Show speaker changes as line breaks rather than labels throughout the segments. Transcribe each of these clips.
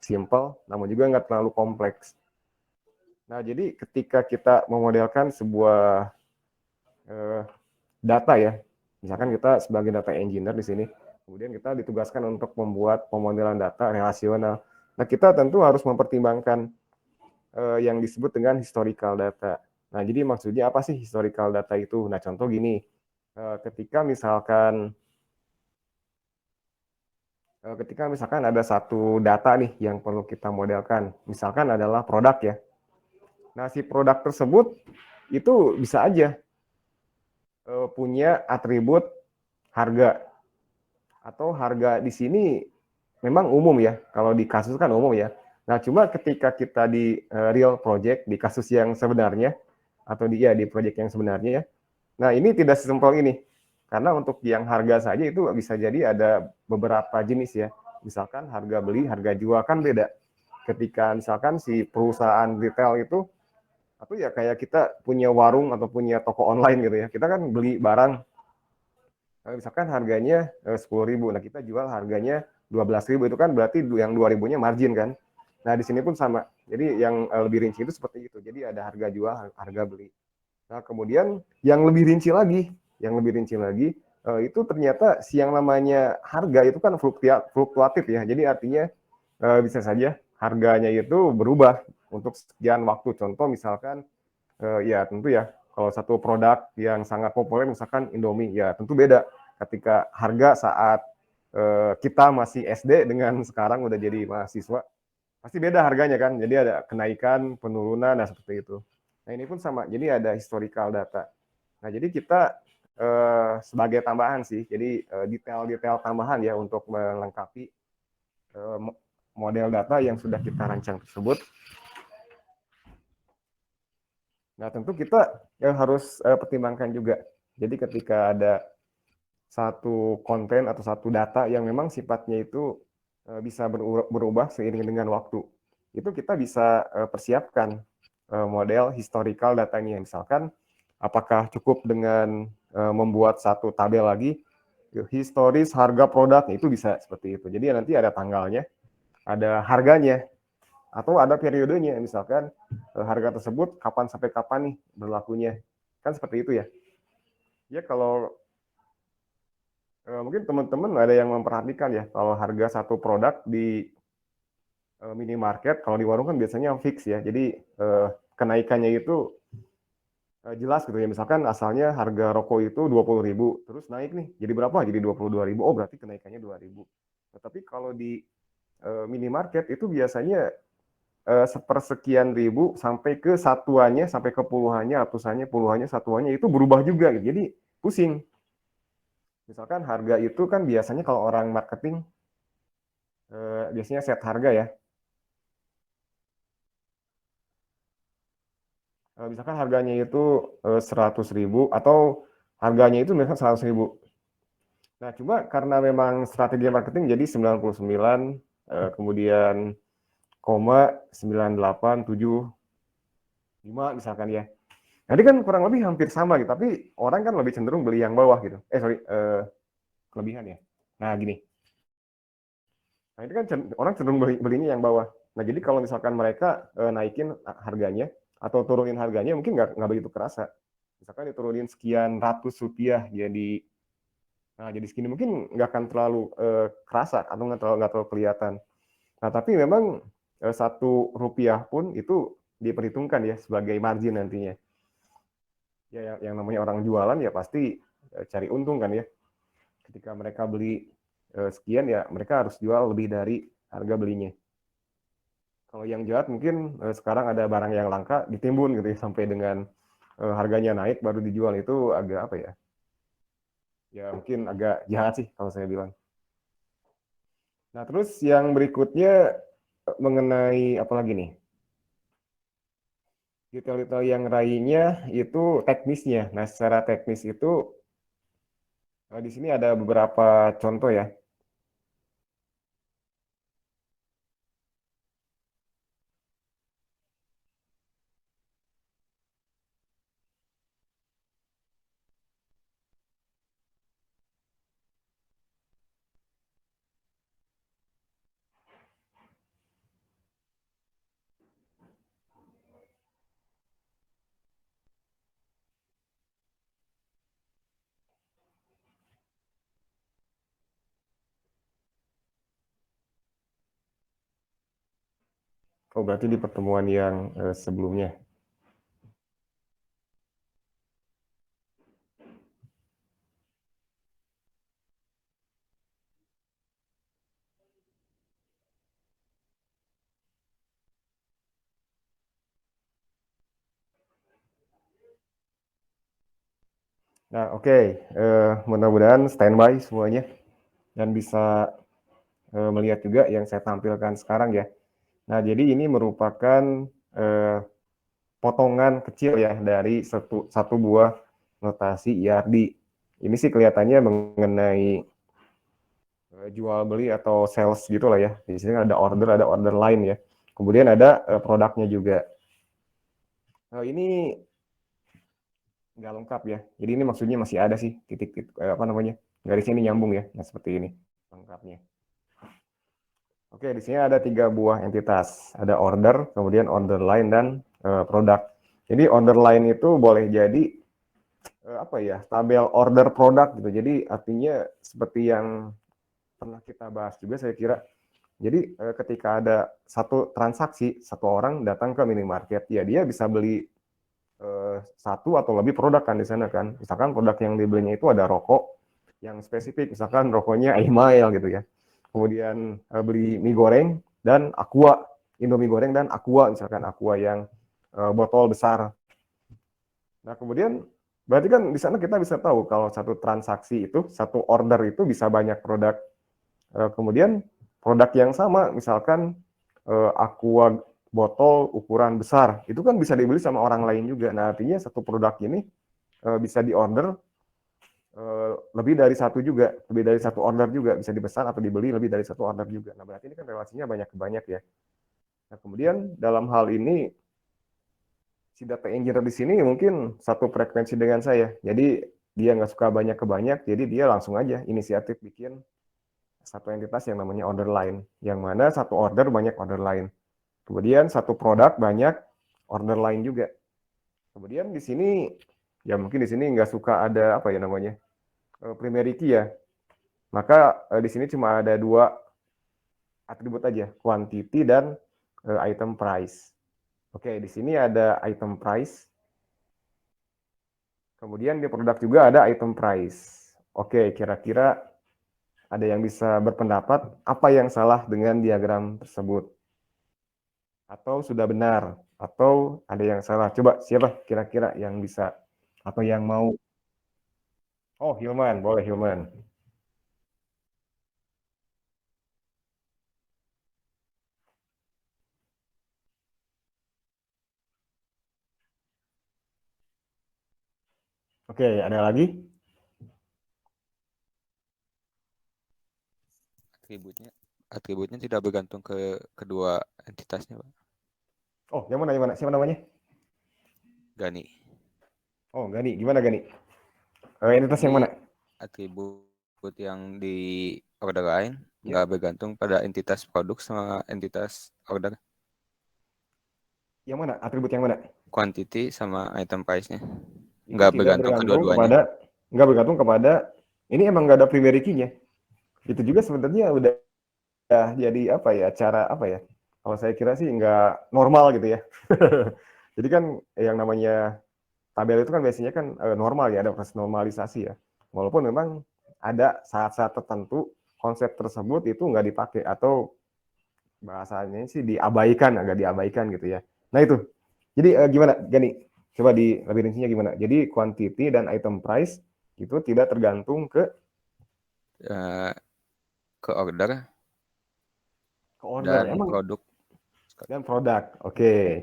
simple, namun juga nggak terlalu kompleks. Nah, jadi ketika kita memodelkan sebuah data ya, misalkan kita sebagai data engineer di sini, kemudian kita ditugaskan untuk membuat pemodelan data relasional. Nah, kita tentu harus mempertimbangkan yang disebut dengan historical data. Nah, jadi maksudnya apa sih historical data itu? Nah, contoh gini, ketika misalkan ada satu data nih yang perlu kita modelkan, misalkan adalah produk ya. Nah, si produk tersebut itu bisa aja punya atribut harga, atau harga di sini memang umum ya, kalau di kasus kan umum ya. Nah, cuma ketika kita di real project, di kasus yang sebenarnya, atau di project yang sebenarnya ya, nah ini tidak sesimpel ini. Karena untuk yang harga saja itu bisa jadi ada beberapa jenis ya. Misalkan harga beli, harga jual kan beda. Ketika misalkan si perusahaan retail itu, atau ya kayak kita punya warung atau punya toko online gitu ya, kita kan beli barang, misalkan harganya 10.000, nah kita jual harganya 12.000, itu kan berarti yang 2.000-nya margin kan. Nah di sini pun sama, jadi yang lebih rinci itu seperti itu, jadi ada harga jual, harga beli. Nah kemudian yang lebih rinci lagi, itu ternyata si yang namanya harga itu kan fluktuatif ya, jadi artinya bisa saja harganya itu berubah untuk sekian waktu. Contoh misalkan ya tentu ya, kalau satu produk yang sangat populer misalkan Indomie, ya tentu beda ketika harga saat kita masih SD dengan sekarang udah jadi mahasiswa, pasti beda harganya kan. Jadi ada kenaikan, penurunan, nah seperti itu. Nah ini pun sama, jadi ada historical data. Nah jadi kita sebagai tambahan sih, jadi detail-detail tambahan ya untuk melengkapi model data yang sudah kita rancang tersebut. Nah, tentu kita harus pertimbangkan juga. Jadi ketika ada satu konten atau satu data yang memang sifatnya itu bisa berubah seiring dengan waktu, itu kita bisa persiapkan model historical datanya. Misalkan, apakah cukup dengan membuat satu tabel lagi, historis harga produk, itu bisa seperti itu. Jadi nanti ada tanggalnya, ada harganya, atau ada periodenya, misalkan harga tersebut kapan sampai kapan nih berlakunya, kan seperti itu ya. Ya kalau mungkin teman-teman ada yang memperhatikan ya, kalau harga satu produk di minimarket, kalau di warung kan biasanya fix ya, jadi kenaikannya itu jelas gitu ya. Misalkan asalnya harga rokok itu 20.000, terus naik nih jadi berapa, jadi 22.000, oh berarti kenaikannya 2.000. Tapi kalau di minimarket itu biasanya sepersekian ribu sampai ke satuannya, sampai ke puluhannya, ratusannya, puluhannya, satuannya itu berubah juga gitu. Jadi pusing. Misalkan harga itu kan biasanya kalau orang marketing biasanya set harga ya. Misalkan harganya itu 100.000 atau harganya itu misalkan 100.000. Nah, cuma karena memang strategi marketing jadi 99 kemudian koma 9875 misalkan ya. Jadi kan kurang lebih hampir sama gitu, tapi orang kan lebih cenderung beli yang bawah gitu. Kelebihan ya. Nah, gini. Nah, itu kan orang cenderung belinya yang bawah. Nah, jadi kalau misalkan mereka naikin harganya atau turunin harganya, mungkin nggak begitu kerasa. Misalkan diturunin sekian ratus rupiah jadi segini, mungkin nggak akan terlalu kerasa atau nggak terlalu kelihatan. Nah, tapi memang 1 rupiah pun itu diperhitungkan ya sebagai margin nantinya. Ya, yang namanya orang jualan ya pasti cari untung kan ya. Ketika mereka beli sekian ya mereka harus jual lebih dari harga belinya. Kalau yang jahat mungkin sekarang ada barang yang langka ditimbun gitu ya, sampai dengan harganya naik baru dijual, itu agak apa ya? Ya mungkin agak jahat sih kalau saya bilang. Nah, terus yang berikutnya mengenai apa lagi nih? Detail-detail yang lainnya itu teknisnya. Nah, secara teknis itu di sini ada beberapa contoh ya. Oh, berarti di pertemuan yang sebelumnya. Nah, oke. Mudah-mudahan standby semuanya dan bisa melihat juga yang saya tampilkan sekarang ya. Nah, jadi ini merupakan eh, potongan kecil ya dari satu buah notasi ERD. Ini sih kelihatannya mengenai jual beli atau sales gitu lah ya. Di sini ada order line ya. Kemudian ada produknya juga. Ini nggak lengkap ya. Jadi ini maksudnya masih ada sih titik-titik apa namanya, garisnya ini nyambung ya. Nah seperti ini lengkapnya. Oke, di sini ada 3 buah entitas. Ada order, kemudian order line dan produk. Jadi order line itu boleh jadi apa ya, tabel order produk gitu. Jadi artinya seperti yang pernah kita bahas juga saya kira. Jadi ketika ada satu transaksi, satu orang datang ke minimarket, ya dia bisa beli satu atau lebih produk kan di sana kan. Misalkan produk yang dibelinya itu ada rokok yang spesifik, misalkan rokoknya Imail gitu ya. Kemudian beli mie goreng dan Aqua, Indomie goreng dan Aqua, misalkan Aqua yang botol besar. Nah, kemudian berarti kan di sana kita bisa tahu kalau satu transaksi itu, satu order itu bisa banyak produk. Kemudian produk yang sama, misalkan Aqua botol ukuran besar, itu kan bisa dibeli sama orang lain juga. Nah, artinya satu produk ini bisa diorder lebih dari satu juga, lebih dari satu order juga, bisa dipesan atau dibeli lebih dari satu order juga. Nah, berarti ini kan relasinya banyak ke banyak ya. Nah, kemudian dalam hal ini si data engineer di sini mungkin satu frekuensi dengan saya. Jadi dia nggak suka banyak ke banyak, jadi dia langsung aja inisiatif bikin satu entitas yang namanya order line, yang mana satu order banyak order line. Kemudian satu produk banyak order line juga. Kemudian di sini ya mungkin di sini nggak suka ada apa ya namanya primary key ya. Maka di sini cuma ada 2 atribut aja, quantity dan item price. Oke, di sini ada item price. Kemudian di produk juga ada item price. Oke, kira-kira ada yang bisa berpendapat apa yang salah dengan diagram tersebut? Atau sudah benar? Atau ada yang salah? Coba siapa kira-kira yang bisa atau yang mau? Oh, Hilman, boleh Hilman. Oke, ada lagi?
atributnya atributnya tidak bergantung ke kedua entitasnya, Pak.
Oh, yang mana yang mana? Siapa namanya?
Gani.
Oh, Gani. Gimana Gani? Entitas yang
Jadi
mana?
atribut yang di order lain
Ya.
nggak bergantung pada entitas produk sama entitas order,
Yang mana? Atribut yang mana?
quantity sama item price-nya.
Itu
Nggak
tidak
bergantung
bergantung
kedua-duanya.
kepada nggak bergantung kepada ini emang nggak ada primary key-nya. Itu juga sebenarnya udah jadi apa ya cara apa ya? Kalau saya kira sih nggak normal gitu ya. Jadi kan yang namanya tabel itu kan biasanya kan normal ya, ada proses normalisasi ya. Walaupun memang ada saat-saat tertentu konsep tersebut itu nggak dipakai atau bahasanya sih diabaikan, agak diabaikan gitu ya. Nah itu. Jadi gimana Gani? Coba di lebih rincinya gimana? Jadi quantity dan item price itu tidak tergantung
Eh, ke order
ke order.
dan
Emang
produk.
dan produk. Oke.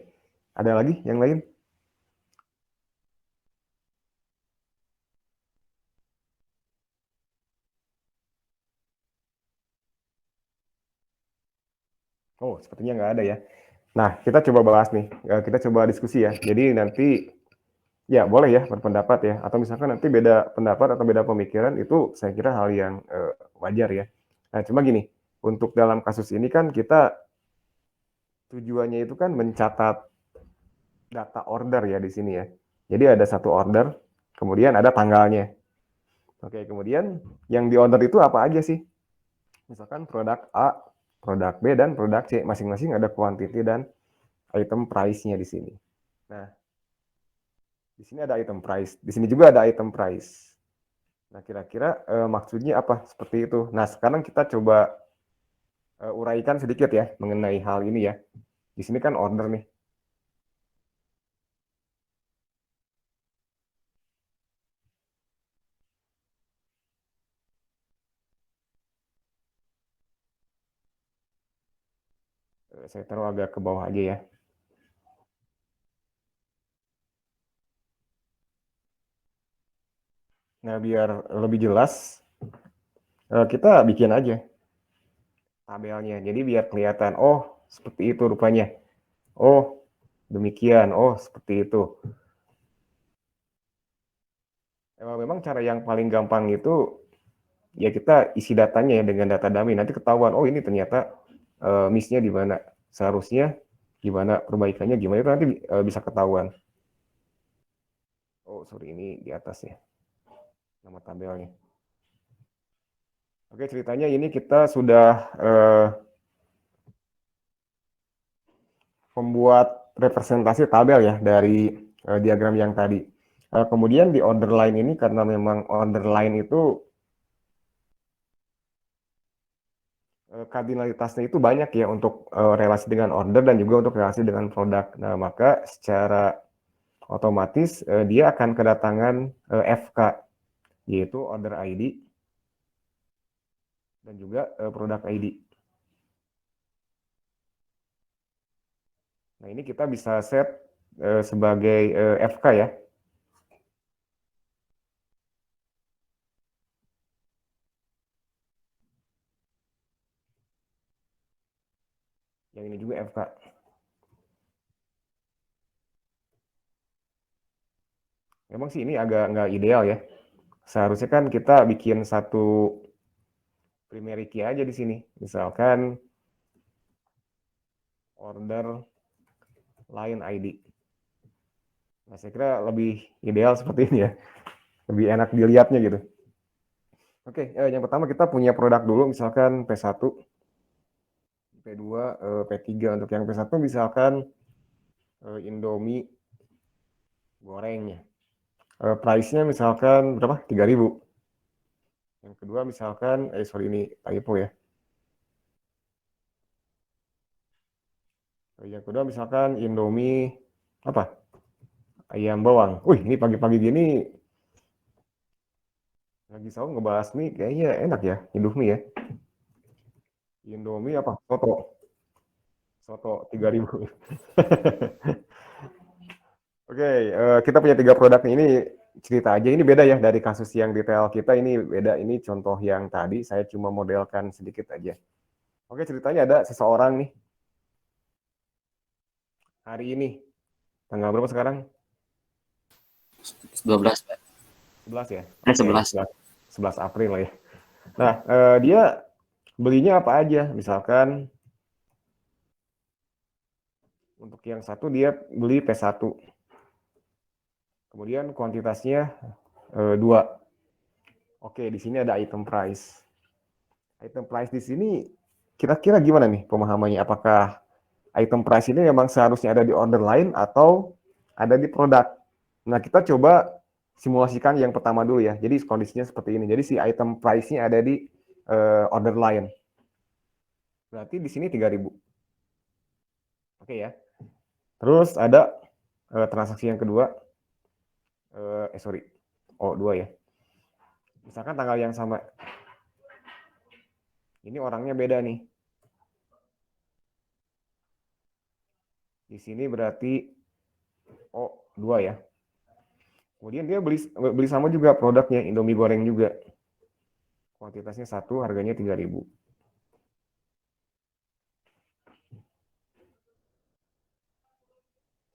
Ada lagi yang lain? Oh, sepertinya nggak ada ya. Nah, kita coba bahas nih. Kita coba diskusi ya. Jadi nanti ya boleh ya berpendapat ya. Atau misalkan nanti beda pendapat atau beda pemikiran itu saya kira hal yang wajar ya. Nah, cuma gini, untuk dalam kasus ini kan kita tujuannya itu kan mencatat data order ya di sini ya. Jadi ada satu order, kemudian ada tanggalnya. Oke, kemudian yang di order itu apa aja sih? Misalkan produk A, produk B, dan produk C. Masing-masing ada quantity dan item price-nya di sini. Nah, di sini ada item price, di sini juga ada item price. Nah, kira-kira maksudnya apa seperti itu? Nah, sekarang kita coba uraikan sedikit ya mengenai hal ini ya. Di sini kan order nih. Saya taruh agak ke bawah aja ya. Nah, biar lebih jelas, kita bikin aja tabelnya. Jadi biar kelihatan, oh seperti itu rupanya. Oh demikian, oh seperti itu. Memang cara yang paling gampang itu ya kita isi datanya ya dengan data dummy. Nanti ketahuan, oh ini ternyata miss-nya di mana. Seharusnya gimana perbaikannya, gimana itu nanti bisa ketahuan. Oh sorry, ini di atas ya nama tabelnya. Oke, ceritanya ini kita sudah membuat representasi tabel ya dari diagram yang tadi. Kemudian di order line ini karena memang order line itu kardinalitasnya itu banyak ya untuk relasi dengan order dan juga untuk relasi dengan produk. Nah, maka secara otomatis dia akan kedatangan FK, yaitu order ID dan juga produk ID. Nah, ini kita bisa set sebagai FK ya. Yang ini juga FK. Memang sih ini agak nggak ideal ya. Seharusnya kan kita bikin satu primary key aja di sini. Misalkan order line ID. Nah, saya kira lebih ideal seperti ini ya. Lebih enak dilihatnya gitu. Oke, yang pertama kita punya produk dulu, misalkan P1, P2, P3. Untuk yang P1 misalkan Indomie gorengnya. Price-nya misalkan berapa? 3.000. Yang kedua misalkan, sorry ini typo ya. Yang kedua misalkan Indomie apa? Ayam bawang. Wih, ini pagi-pagi gini lagi sahur ngebahas nih kayaknya enak ya, Indomie ya. Indomie apa? Soto 3.000. Oke, kita punya 3 produk ini, cerita aja. Ini beda ya dari kasus yang detail kita, ini beda. Ini contoh yang tadi, saya cuma modelkan sedikit aja. Oke, ceritanya ada seseorang nih, hari ini, tanggal berapa sekarang?
12, Pak.
11 ya? Oke,
11.
11 April lah ya. Nah, dia belinya apa aja? Misalkan, untuk yang satu dia beli P1. Kemudian kuantitasnya 2. Oke, di sini ada item price. Item price di sini kira-kira gimana nih pemahamannya? Apakah item price ini memang seharusnya ada di order line atau ada di produk? Nah, kita coba simulasikan yang pertama dulu ya. Jadi kondisinya seperti ini. Jadi si item price-nya ada di order line. Berarti di sini 3.000. Oke ya. Terus ada transaksi yang kedua. Sorry. Oh, 2 ya. Misalkan tanggal yang sama. Ini orangnya beda nih. Di sini berarti 2 ya. Kemudian dia beli sama juga produknya, Indomie goreng juga. Kuantitasnya 1, harganya 3.000.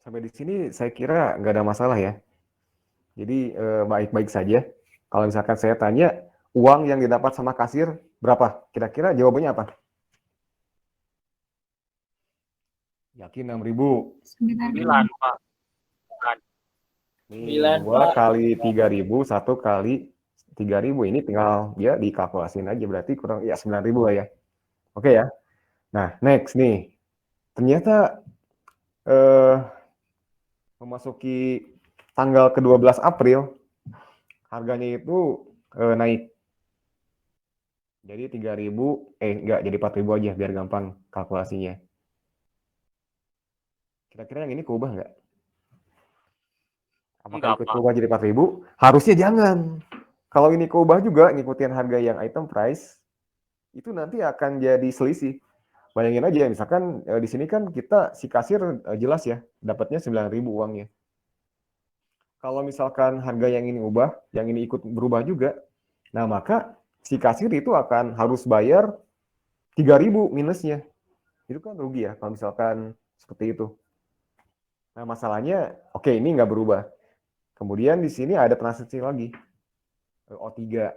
Sampai di sini saya kira nggak ada masalah ya. Jadi baik-baik saja. Kalau misalkan saya tanya, uang yang didapat sama kasir berapa? Kira-kira jawabannya apa? Yakin 6.000?
9, Pak.
Nih, 2 kali 3.000, 1 kali 3.000. Ini tinggal ya dikalkulasin aja. Berarti kurang ya 9.000 lah ya. Oke ya. Nah, next nih. Ternyata eh, memasuki tanggal ke-12 April, harganya itu naik. Jadi 3.000, enggak, jadi 4.000 aja biar gampang kalkulasinya. Kira-kira yang ini keubah nggak? Apakah
Enggak,
ikut
Pak.
keubah jadi 4.000? Harusnya jangan. Kalau ini keubah juga ngikutin harga yang item price, itu nanti akan jadi selisih. Bayangin aja, misalkan di sini kan kita si kasir jelas ya, dapatnya 9.000 uangnya. Kalau misalkan harga yang ini ubah, yang ini ikut berubah juga, nah maka si kasir itu akan harus bayar 3.000 minusnya. Itu kan rugi ya kalau misalkan seperti itu. Nah masalahnya, oke ini nggak berubah. Kemudian di sini ada transaksi lagi, O3.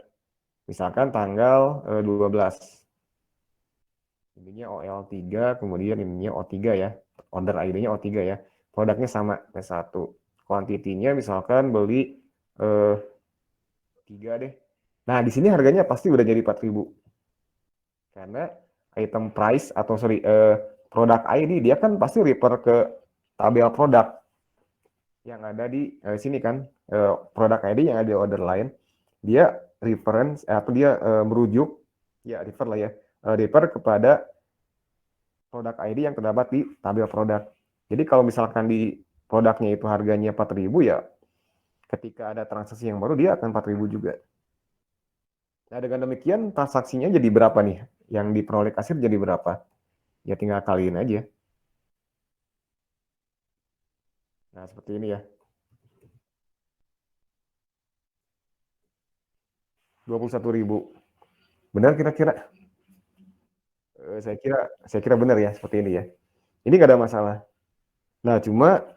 Misalkan tanggal 12. Ininya OL3, kemudian ininya O3 ya. Order ID-nya O3 ya. Produknya sama, P1. Kuantitinya misalkan beli 3 deh. Nah, di sini harganya pasti udah jadi 4.000. Karena item price atau sorry, produk ID dia kan pasti refer ke tabel produk yang ada di sini kan. Produk ID yang ada di order lain. Dia reference atau dia merujuk, ya refer lah ya. Refer kepada produk ID yang terdapat di tabel produk. Jadi kalau misalkan di produknya itu harganya 4.000 ya, ketika ada transaksi yang baru dia akan 4.000 juga. Nah dengan demikian transaksinya jadi berapa nih? Yang diperoleh kasir jadi berapa? Ya tinggal kaliin aja. Nah seperti ini ya. 21.000. Benar kira-kira? Saya kira benar ya seperti ini ya. Ini nggak ada masalah. Nah cuma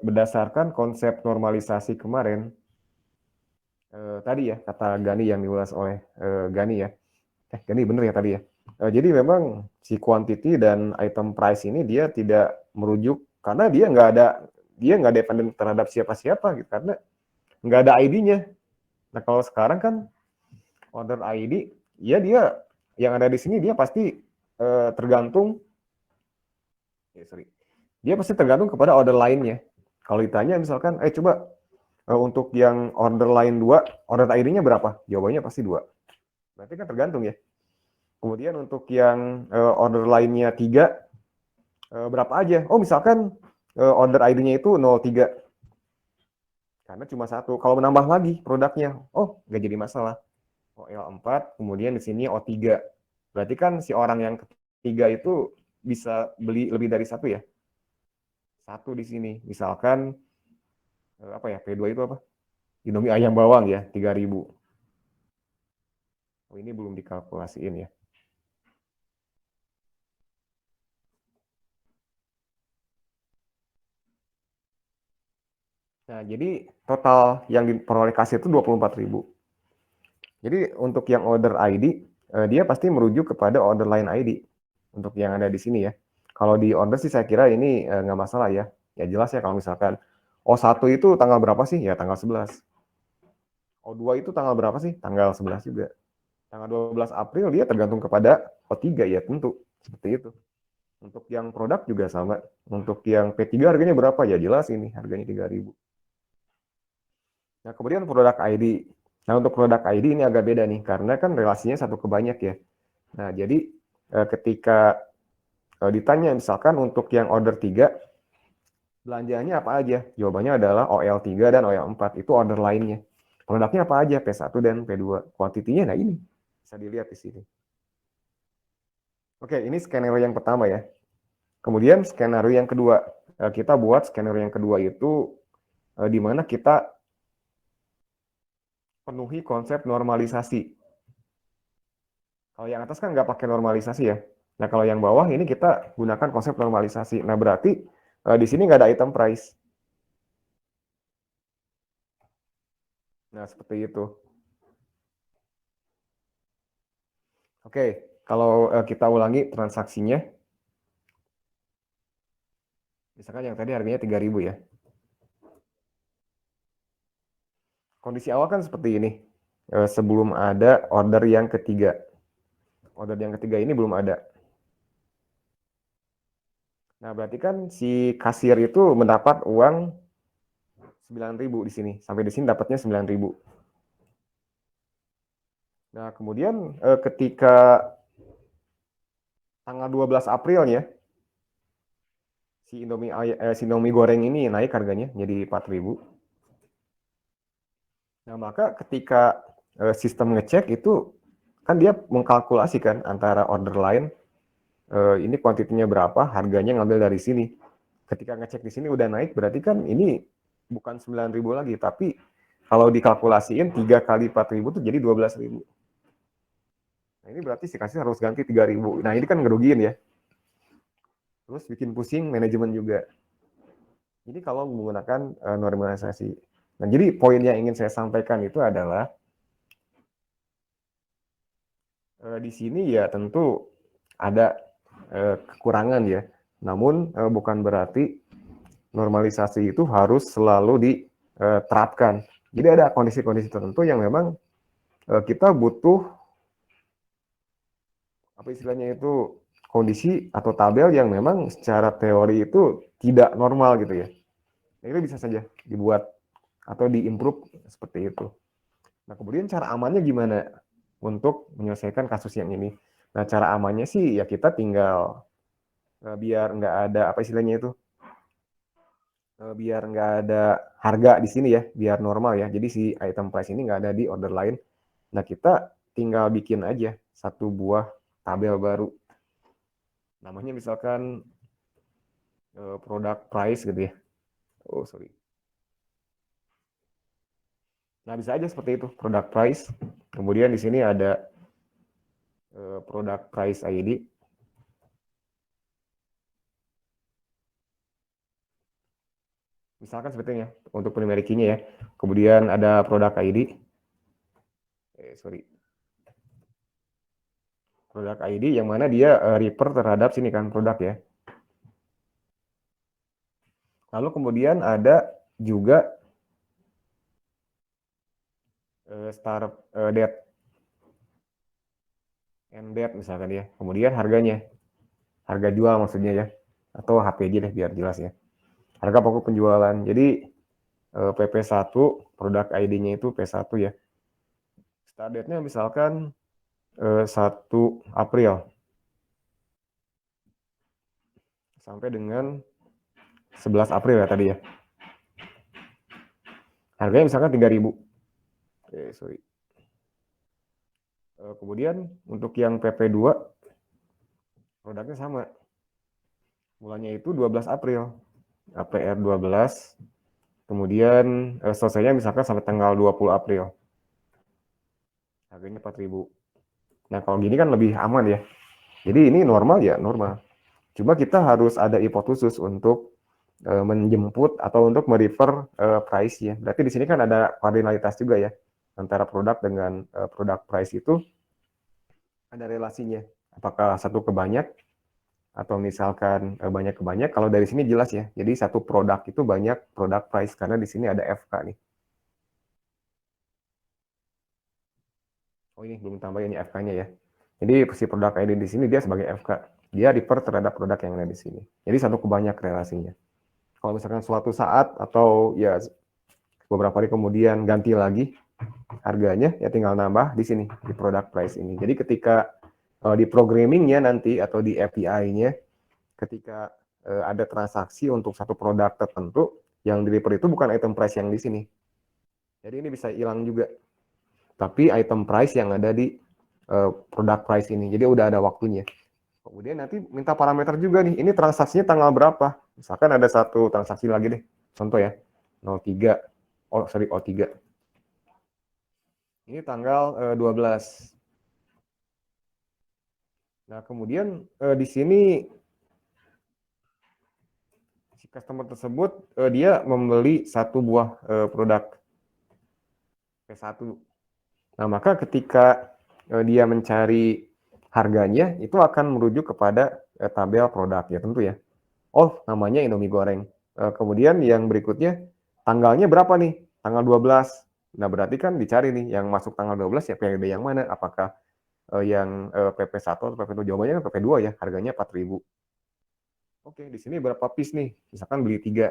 berdasarkan konsep normalisasi kemarin, tadi ya kata Gani yang diulas oleh Gani ya. Gani bener ya tadi ya. Jadi memang si quantity dan item price ini dia tidak merujuk karena dia nggak dependen terhadap siapa-siapa gitu karena nggak ada ID-nya. Nah kalau sekarang kan order ID, ya dia yang ada di sini dia pasti tergantung, dia pasti tergantung kepada order lainnya. Kalau ditanya misalkan, coba untuk yang order lain 2, order ID-nya berapa? Jawabannya pasti 2. Berarti kan tergantung ya. Kemudian untuk yang order lainnya 3, berapa aja? Oh misalkan order ID-nya itu 03. Karena cuma 1. Kalau menambah lagi produknya, oh nggak jadi masalah. OL4, kemudian di sini O3. Berarti kan si orang yang ketiga itu bisa beli lebih dari 1 ya. 1 di sini. Misalkan apa ya? P2 itu apa? Indomie ayam bawang ya, 3.000. Oh, ini belum dikalkulasiin ya. Nah, jadi total yang diperoleh kasir itu 24.000. Jadi untuk yang order ID, dia pasti merujuk kepada order line ID. Untuk yang ada di sini ya. Kalau di order sih saya kira ini nggak masalah ya. Ya jelas ya kalau misalkan O1 itu tanggal berapa sih? Ya tanggal 11. O2 itu tanggal berapa sih? Tanggal 11 juga. Tanggal 12 April dia tergantung kepada O3 ya tentu. Seperti itu. Untuk yang produk juga sama. Untuk yang P3 harganya berapa? Ya jelas ini harganya 3.000. Nah, kemudian produk ID. Nah, untuk produk ID ini agak beda nih, karena kan relasinya 1 ke banyak ya. Nah, jadi ketika ditanya misalkan untuk yang order 3, belanjaannya apa aja? Jawabannya adalah OL3 dan OL4, itu order lainnya. Produknya apa aja? P1 dan P2. Kuantitinya, nah ini. Bisa dilihat di sini. Oke, ini skenario yang pertama ya. Kemudian skenario yang kedua. Kita buat skenario yang kedua itu di mana kita penuhi konsep normalisasi. Kalau yang atas kan nggak pakai normalisasi ya. Nah kalau yang bawah ini kita gunakan konsep normalisasi. Nah berarti di sini nggak ada item price. Nah seperti itu. Oke, kalau kita ulangi transaksinya. Misalkan yang tadi harganya 3.000 ya. Kondisi awal kan seperti ini. Sebelum ada order yang ketiga. Order yang ketiga ini belum ada. Nah, berarti kan si kasir itu mendapat uang 9.000 di sini. Sampai di sini dapatnya 9.000. Nah, kemudian ketika tanggal 12 April ya, si Indomie goreng ini naik harganya jadi 4.000. Nah, maka ketika sistem ngecek itu kan dia mengkalkulasikan antara order lain, ini kuantitinya berapa, harganya ngambil dari sini. Ketika ngecek di sini udah naik, berarti kan ini bukan 9.000 lagi, tapi kalau dikalkulasiin 3 kali 4.000 itu jadi 12.000. Nah, ini berarti si kasir harus ganti 3.000. Nah, ini kan ngerugiin ya. Terus bikin pusing manajemen juga. Jadi kalau menggunakan normalisasi. Nah, jadi poin yang ingin saya sampaikan itu adalah di sini ya tentu ada kekurangan ya. Namun bukan berarti normalisasi itu harus selalu diterapkan. Jadi ada kondisi-kondisi tertentu yang memang kita butuh apa istilahnya itu kondisi atau tabel yang memang secara teori itu tidak normal gitu ya. Nah, itu bisa saja dibuat atau diimprove seperti itu. Nah, kemudian cara amannya gimana untuk menyelesaikan kasus yang ini? Nah, cara amannya sih ya kita tinggal biar nggak ada apa istilahnya itu, biar nggak ada harga di sini ya, biar normal ya. Jadi si item price ini nggak ada di order lain. Nah, kita tinggal bikin aja satu buah tabel baru. Namanya misalkan product price gitu ya. Oh, sorry. Nah, bisa aja seperti itu, product price. Kemudian di sini ada product price ID. Misalkan seperti ini ya, untuk primary key-nya ya. Kemudian ada product ID. Sorry. Product ID yang mana dia refer terhadap sini kan produk ya. Lalu kemudian ada juga start date end date misalkan ya. Kemudian harganya, harga jual maksudnya ya, atau HPJ deh biar jelas ya. Harga pokok penjualan. Jadi PP1 produk ID-nya itu P1 ya. Start date-nya misalkan 1 April sampai dengan 11 April ya tadi ya. Harganya misalkan 3.000. Sorry. Kemudian untuk yang PP2 produknya sama. Mulanya itu 12 April. APR 12. Kemudian selesainya misalkan sampai tanggal 20 April. Harganya 4.000. Nah, kalau gini kan lebih aman ya. Jadi ini normal ya, normal. Cuma kita harus ada import khusus untuk menjemput atau untuk merefer price ya. Berarti di sini kan ada kardinalitas juga ya antara produk dengan produk price itu ada relasinya. Apakah satu ke banyak atau misalkan banyak ke banyak? Kalau dari sini jelas ya. Jadi satu produk itu banyak produk price karena di sini ada FK nih. Oh, ini belum tambah ini FK-nya ya. Jadi si produk ID di sini dia sebagai FK. Dia refer terhadap produk yang ada di sini. Jadi satu ke banyak relasinya. Kalau misalkan suatu saat atau ya beberapa hari kemudian ganti lagi harganya, ya tinggal nambah di sini di product price ini. Jadi ketika di programmingnya nanti atau di API-nya, ketika ada transaksi untuk satu produk tertentu, yang di refer itu bukan item price yang di sini. Jadi ini bisa hilang juga. Tapi item price yang ada di product price ini. Jadi udah ada waktunya. Kemudian nanti minta parameter juga nih. Ini transaksinya tanggal berapa? Misalkan ada satu transaksi lagi deh. Contoh ya. 03. Oh, sorry, O3. Ini tanggal 12. Nah, kemudian di sini si customer tersebut dia membeli satu buah produk P1. Nah, maka ketika dia mencari harganya itu akan merujuk kepada tabel produk ya tentu ya. Oh, namanya Indomie goreng. Kemudian yang berikutnya tanggalnya berapa nih? Tanggal 12. Nah, berarti kan dicari nih yang masuk tanggal 12 ya periode yang mana? Apakah yang PP1 atau PP2? Jawabannya kan PP2 ya, harganya 4.000. Oke, di sini berapa piece nih? Misalkan beli 3.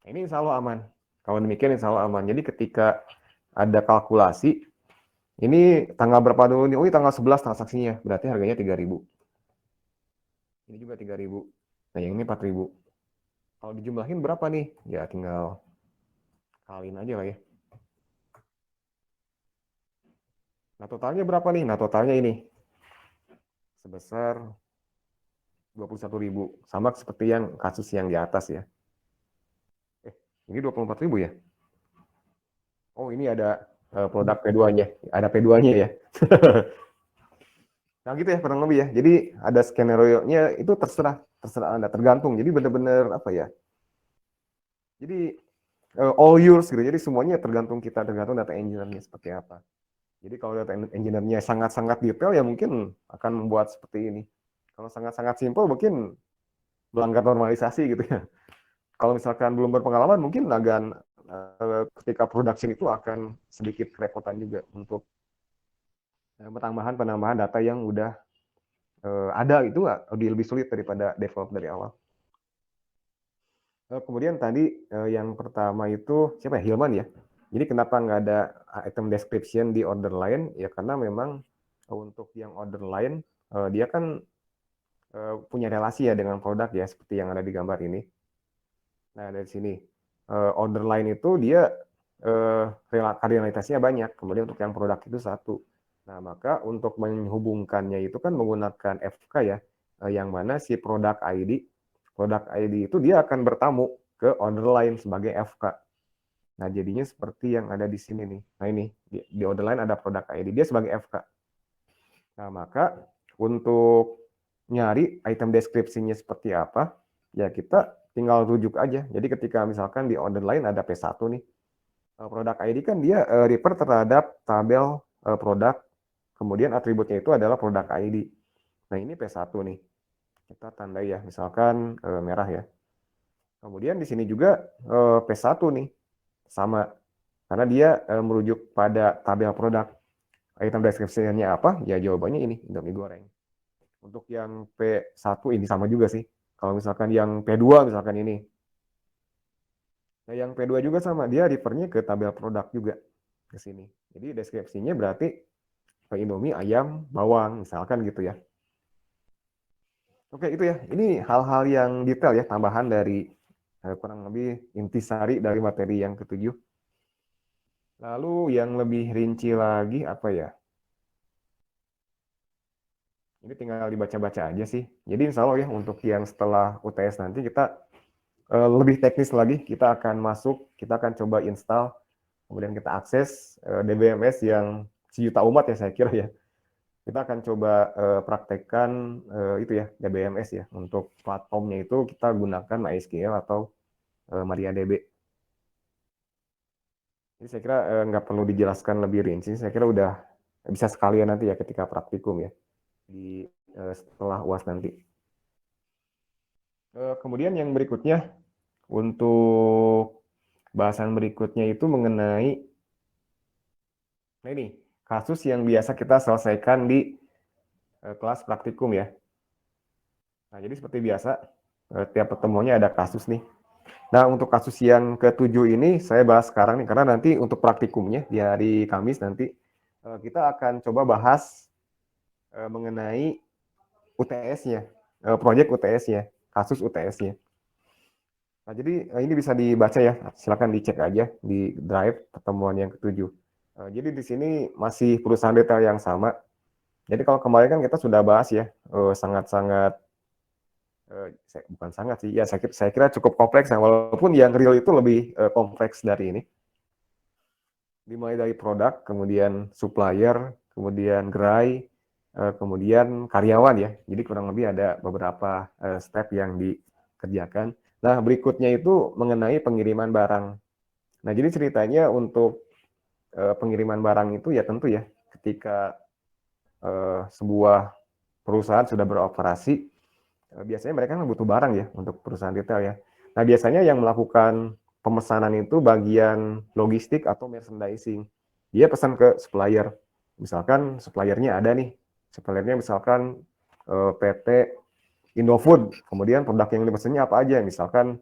Nah, ini insya Allah aman. Kalau demikian insya Allah aman. Jadi ketika ada kalkulasi, ini tanggal berapa dulu nih? Oh, ini tanggal 11 transaksinya. Berarti harganya 3.000. Ini juga 3.000. Nah, yang ini 4.000. Kalau dijumlahin berapa nih? Ya tinggal kaliin aja lah ya. Nah, totalnya berapa nih? Nah, totalnya ini sebesar 21.000. Sama seperti yang kasus yang di atas ya. Ini 24.000 ya? Oh, ini ada produk P2-nya. Ada P2-nya ya. Nah, gitu ya kurang lebih ya. Jadi ada skenario-nya itu terserah Anda, tergantung. Jadi benar-benar apa ya? Jadi all yours gitu. Jadi semuanya tergantung kita, tergantung data engineer-nya seperti apa. Jadi kalau data engineer-nya sangat-sangat detail ya mungkin akan membuat seperti ini. Kalau sangat-sangat simple mungkin melanggar normalisasi gitu ya. Kalau misalkan belum berpengalaman mungkin agak ketika production itu akan sedikit kerepotan juga untuk penambahan data yang udah ada itu lebih sulit daripada develop dari awal. Kemudian tadi yang pertama itu siapa ya? Hilman ya. Jadi kenapa nggak ada item description di order line? Ya karena memang untuk yang order line dia kan punya relasi ya dengan produk ya seperti yang ada di gambar ini. Nah dari sini order line itu dia kardinalitasnya banyak. Kemudian untuk yang produk itu satu. Nah maka untuk menghubungkannya itu kan menggunakan FK ya, yang mana si produk ID itu dia akan bertamu ke order line sebagai FK. Nah, jadinya seperti yang ada di sini nih. Nah, ini di order line ada produk ID, dia sebagai FK. Nah, maka untuk nyari item deskripsinya seperti apa, ya kita tinggal rujuk aja. Jadi ketika misalkan di order line ada P1 nih, produk ID kan dia refer terhadap tabel produk, kemudian atributnya itu adalah produk ID. Nah, ini P1 nih. Kita tandai ya, misalkan merah ya. Kemudian di sini juga P1 nih, sama. Karena dia merujuk pada tabel produk. Item deskripsinya apa? Ya jawabannya ini, Indomie goreng. Untuk yang P1 ini sama juga sih. Kalau misalkan yang P2 misalkan ini. Nah, yang P2 juga sama, dia refernya ke tabel produk juga ke sini. Jadi deskripsinya berarti ke Indomie ayam bawang misalkan gitu ya. Oke, itu ya. Ini hal-hal yang detail ya, tambahan dari kurang lebih intisari dari materi yang ketujuh. Lalu yang lebih rinci lagi apa ya? Ini tinggal dibaca-baca aja sih. Jadi insya Allah ya untuk yang setelah UTS nanti kita lebih teknis lagi. Kita akan masuk, kita akan coba install, kemudian kita akses DBMS yang sejuta umat ya saya kira ya. Kita akan coba praktekkan itu ya DBMS ya. Untuk platformnya itu kita gunakan MySQL atau MariaDB. Jadi saya kira nggak perlu dijelaskan lebih rinci. Saya kira udah bisa sekalian nanti ya ketika praktikum ya di setelah UAS nanti. Kemudian yang berikutnya untuk bahasan berikutnya itu mengenai nah ini kasus yang biasa kita selesaikan di kelas praktikum ya. Nah jadi seperti biasa tiap pertemuannya ada kasus nih. Nah untuk kasus yang ketujuh ini saya bahas sekarang nih karena nanti untuk praktikumnya di hari Kamis nanti kita akan coba bahas mengenai UTS-nya, proyek UTS-nya, kasus UTS-nya. Nah, jadi ini bisa dibaca ya, silakan dicek aja di drive pertemuan yang ketujuh. Jadi di sini masih perusahaan retail yang sama. Jadi kalau kemarin kan kita sudah bahas ya, sangat-sangat, bukan sangat sih, ya saya kira cukup kompleks ya, walaupun yang real itu lebih kompleks dari ini. Dimulai dari produk, kemudian supplier, kemudian gerai, kemudian karyawan ya. Jadi kurang lebih ada beberapa step yang dikerjakan. Nah, berikutnya itu mengenai pengiriman barang. Nah, jadi ceritanya untuk pengiriman barang itu ya tentu ya ketika sebuah perusahaan sudah beroperasi, biasanya mereka kan butuh barang ya untuk perusahaan retail ya. Nah, biasanya yang melakukan pemesanan itu bagian logistik atau merchandising. Dia pesan ke supplier. Misalkan suppliernya ada nih. Suppliernya misalkan PT Indofood, kemudian produk yang dipesannya apa aja, misalkan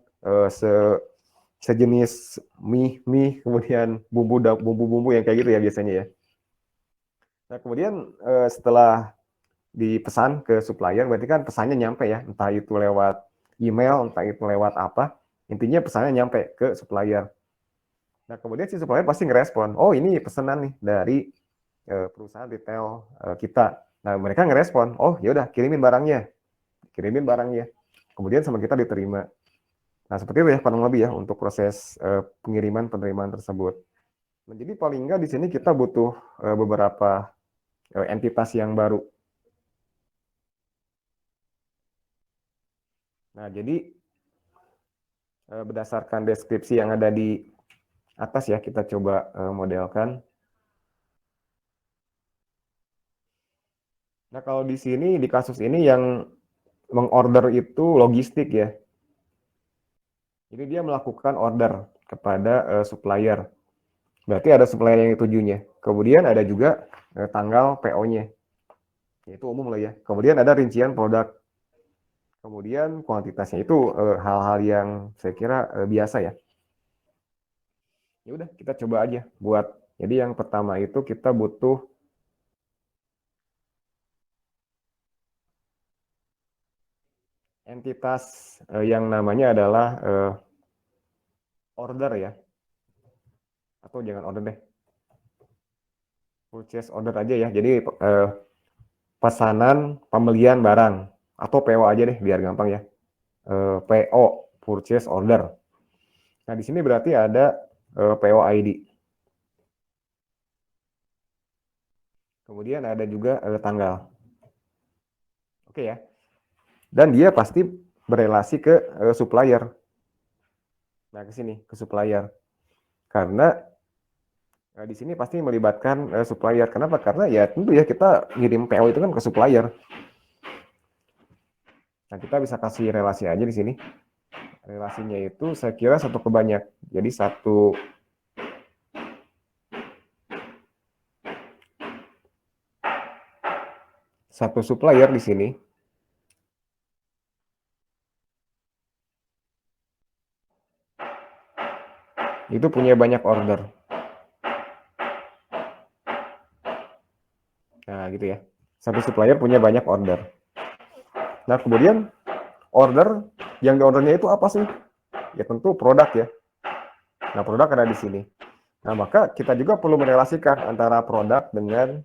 sejenis mie, kemudian bumbu-bumbu yang kayak gitu ya biasanya ya. Nah kemudian setelah dipesan ke supplier, berarti kan pesannya nyampe ya, entah itu lewat email, entah itu lewat apa, intinya pesannya nyampe ke supplier. Nah kemudian si supplier pasti ngerespon, oh ini pesanan nih dari perusahaan retail kita. Nah mereka ngerespon, oh yaudah kirimin barangnya. Kemudian sama kita diterima. Nah seperti itu ya kurang lebih ya untuk proses pengiriman penerimaan tersebut. Nah, jadi paling nggak di sini kita butuh beberapa entitas yang baru. Nah jadi berdasarkan deskripsi yang ada di atas ya kita coba modelkan. Nah kalau di sini di kasus ini yang mengorder itu logistik ya. Jadi dia melakukan order kepada supplier. Berarti ada supplier yang ditujunya. Kemudian ada juga tanggal PO-nya. Itu umum lah ya. Kemudian ada rincian produk. Kemudian kuantitasnya itu hal-hal yang saya kira biasa ya. Ya udah kita coba aja buat. Jadi yang pertama itu kita butuh entitas yang namanya adalah order ya. Atau jangan order deh. Purchase order aja ya. Jadi pesanan pembelian barang atau PO aja deh biar gampang ya. PO purchase order. Nah di sini berarti ada PO ID. Kemudian ada juga tanggal. Oke ya. Dan dia pasti berelasi ke supplier. Nah ke sini ke supplier. Karena di sini pasti melibatkan supplier. Kenapa? Karena ya tentu ya kita ngirim PO itu kan ke supplier. Nah kita bisa kasih relasi aja di sini. Relasinya itu saya kira 1/banyak. Jadi satu supplier di sini itu punya banyak order. Nah gitu ya. Satu supplier punya banyak order. Nah kemudian order yang diordernya itu apa sih? Ya tentu produk ya. Nah produk ada di sini. Nah maka kita juga perlu merelasikan antara produk dengan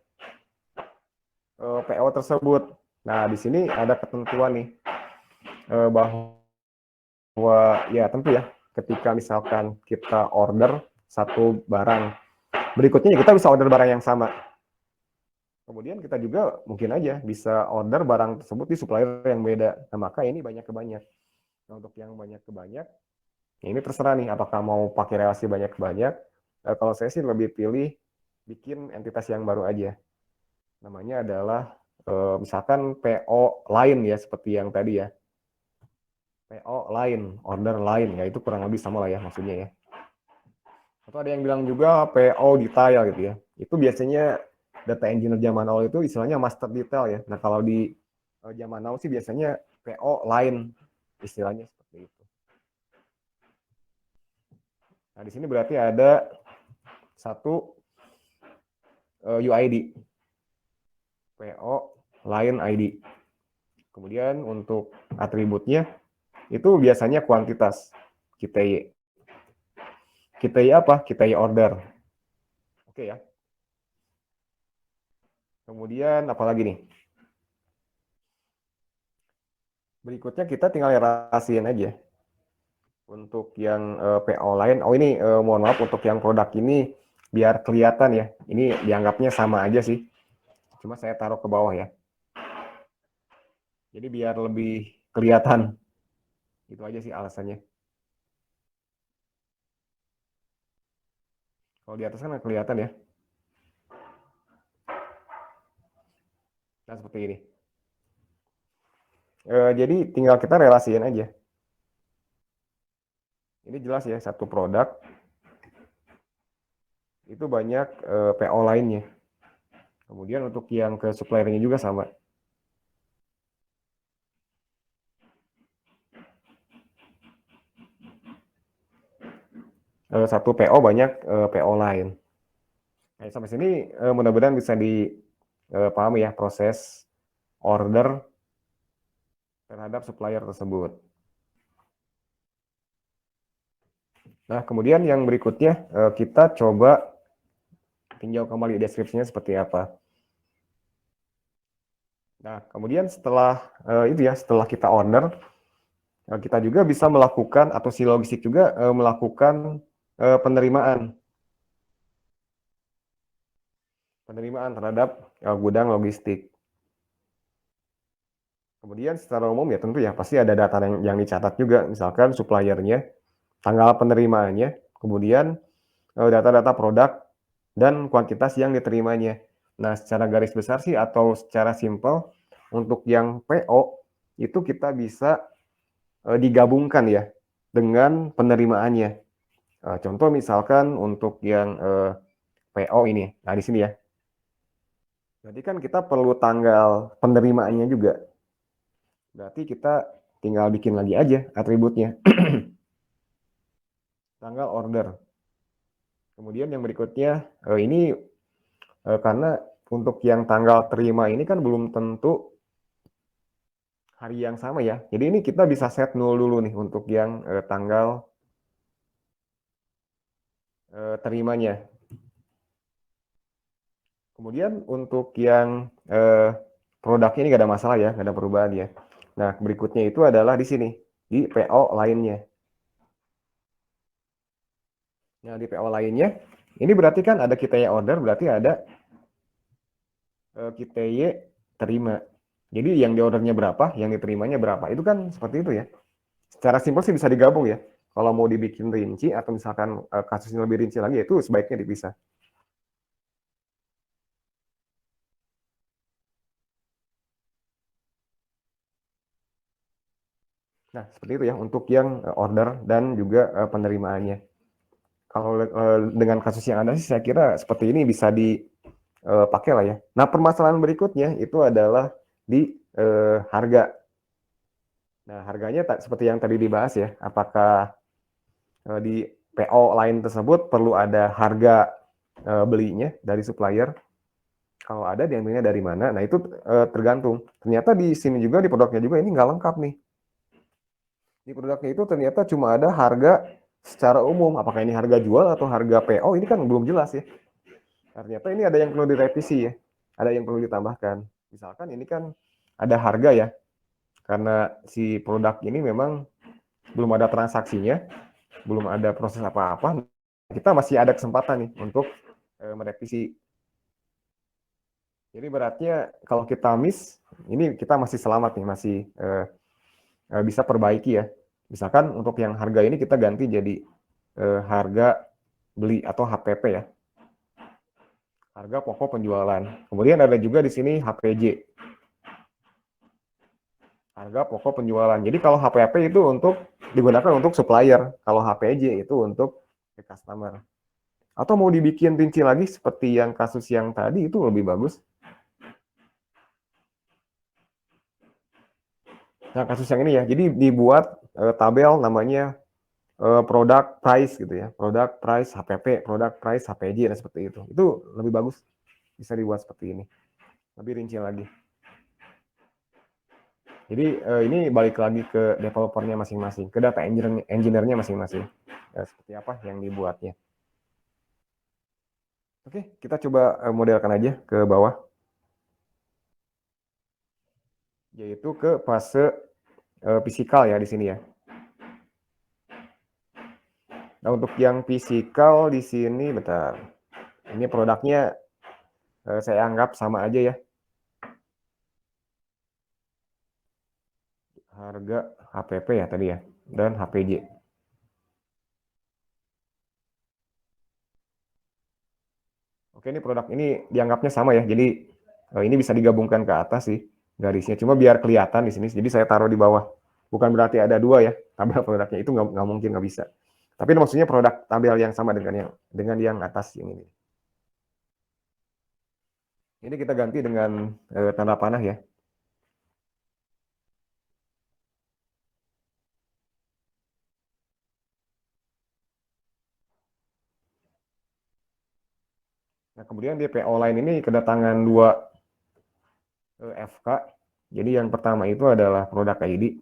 PO tersebut. Nah di sini ada ketentuan nih bahwa ya tentu ya ketika misalkan kita order satu barang, berikutnya kita bisa order barang yang sama. Kemudian kita juga mungkin aja bisa order barang tersebut di supplier yang beda. Nah maka ini banyak ke banyak. Nah untuk yang banyak ke banyak, ya ini terserah nih apakah mau pakai relasi banyak ke banyak. Kalau saya sih lebih pilih bikin entitas yang baru aja. Namanya adalah misalkan PO lain ya seperti yang tadi ya. PO lain, order lain ya itu kurang lebih sama lah ya maksudnya ya. Atau ada yang bilang juga PO detail gitu ya. Itu biasanya data engineer zaman now itu istilahnya master detail ya. Nah kalau di zaman now sih biasanya PO lain istilahnya seperti itu. Nah di sini berarti ada satu UID, PO line ID. Kemudian untuk atributnya itu biasanya kuantitas, KTY. KTY apa? KTY order. Oke ya. Kemudian apalagi nih? Berikutnya kita tinggal relasiin aja. Untuk yang PO lain, oh ini mohon maaf untuk yang produk ini biar kelihatan ya. Ini dianggapnya sama aja sih. Cuma saya taruh ke bawah ya. Jadi biar lebih kelihatan. Itu aja sih alasannya. Kalau di atas kan nggak kelihatan ya. Nah seperti ini. Jadi tinggal kita relasiin aja. Ini jelas ya satu produk itu banyak PO lainnya. Kemudian untuk yang ke suppliernya juga sama. satu PO banyak PO lain. Nah, sampai sini mudah-mudahan bisa dipahami ya proses order terhadap supplier tersebut. Nah, kemudian yang berikutnya kita coba tinjau kembali deskripsinya seperti apa. Nah, kemudian setelah setelah kita order, kita juga bisa melakukan atau si logistik juga melakukan penerimaan terhadap gudang logistik. Kemudian secara umum ya tentu ya pasti ada data yang dicatat juga, misalkan suppliernya, tanggal penerimaannya, kemudian data-data produk dan kuantitas yang diterimanya. Nah, secara garis besar sih atau secara simpel untuk yang PO itu kita bisa digabungkan ya dengan penerimaannya. Contoh misalkan untuk yang PO ini, nah di sini ya. Berarti kan kita perlu tanggal penerimaannya juga. Berarti kita tinggal bikin lagi aja atributnya. Tanggal order. Kemudian yang berikutnya, ini karena untuk yang tanggal terima ini kan belum tentu hari yang sama ya. Jadi ini kita bisa set 0 dulu nih untuk yang tanggal terimanya. Kemudian untuk yang produknya ini nggak ada masalah ya, nggak ada perubahan ya. Nah, berikutnya itu adalah di sini, di PO lainnya. Nah, di PO lainnya, ini berarti kan ada kita ya order, berarti ada kita terima. Jadi yang di ordernya berapa, yang diterimanya berapa. Itu kan seperti itu ya. Secara simpel sih bisa digabung ya. Kalau mau dibikin rinci atau misalkan kasusnya lebih rinci lagi, itu sebaiknya dipisah. Nah, seperti itu ya untuk yang order dan juga penerimaannya. Kalau dengan kasus yang ada sih saya kira seperti ini bisa dipakai lah ya. Nah, permasalahan berikutnya itu adalah di harga. Nah, harganya seperti yang tadi dibahas ya, apakah di PO lain tersebut perlu ada harga belinya dari supplier. Kalau ada, diambilnya dari mana? Nah, itu tergantung. Ternyata di sini juga, di produknya juga ini nggak lengkap nih. Di produknya itu ternyata cuma ada harga secara umum. Apakah ini harga jual atau harga PO? Ini kan belum jelas ya. Ternyata ini ada yang perlu direvisi ya. Ada yang perlu ditambahkan. Misalkan ini kan ada harga ya. Karena si produk ini memang belum ada transaksinya, belum ada proses apa-apa. Kita masih ada kesempatan nih untuk merevisi. Jadi beratnya kalau kita miss, ini kita masih selamat nih, masih bisa perbaiki ya. Misalkan untuk yang harga ini kita ganti jadi harga beli atau HPP ya. Harga pokok penjualan. Kemudian ada juga di sini HPJ. Harga pokok penjualan. Jadi kalau HPP itu untuk digunakan untuk supplier. Kalau HPJ itu untuk customer. Atau mau dibikin rinci lagi seperti yang kasus yang tadi itu lebih bagus. Nah, kasus yang ini ya. Jadi dibuat tabel namanya product price gitu ya. Product price HPP, product price HPJ dan seperti itu. Itu lebih bagus. Bisa dibuat seperti ini. Lebih rinci lagi. Jadi ini balik lagi ke developernya masing-masing, ke data engineer-nya masing-masing. Seperti apa yang dibuatnya. Oke, kita coba modelkan aja ke bawah. Yaitu ke fase fisikal ya di sini ya. Nah, untuk yang fisikal di sini, bentar. Ini produknya saya anggap sama aja ya. Harga HPP ya tadi ya, dan HPJ. Oke, ini produk ini dianggapnya sama ya. Jadi ini bisa digabungkan ke atas sih garisnya. Cuma biar kelihatan di sini. Jadi saya taruh di bawah. Bukan berarti ada dua ya tabel produknya, itu nggak mungkin, nggak bisa. Tapi maksudnya produk tabel yang sama dengan yang atas yang ini. Ini kita ganti dengan tanda panah ya. Nah, kemudian di PO line ini kedatangan dua FK. Jadi yang pertama itu adalah produk ID,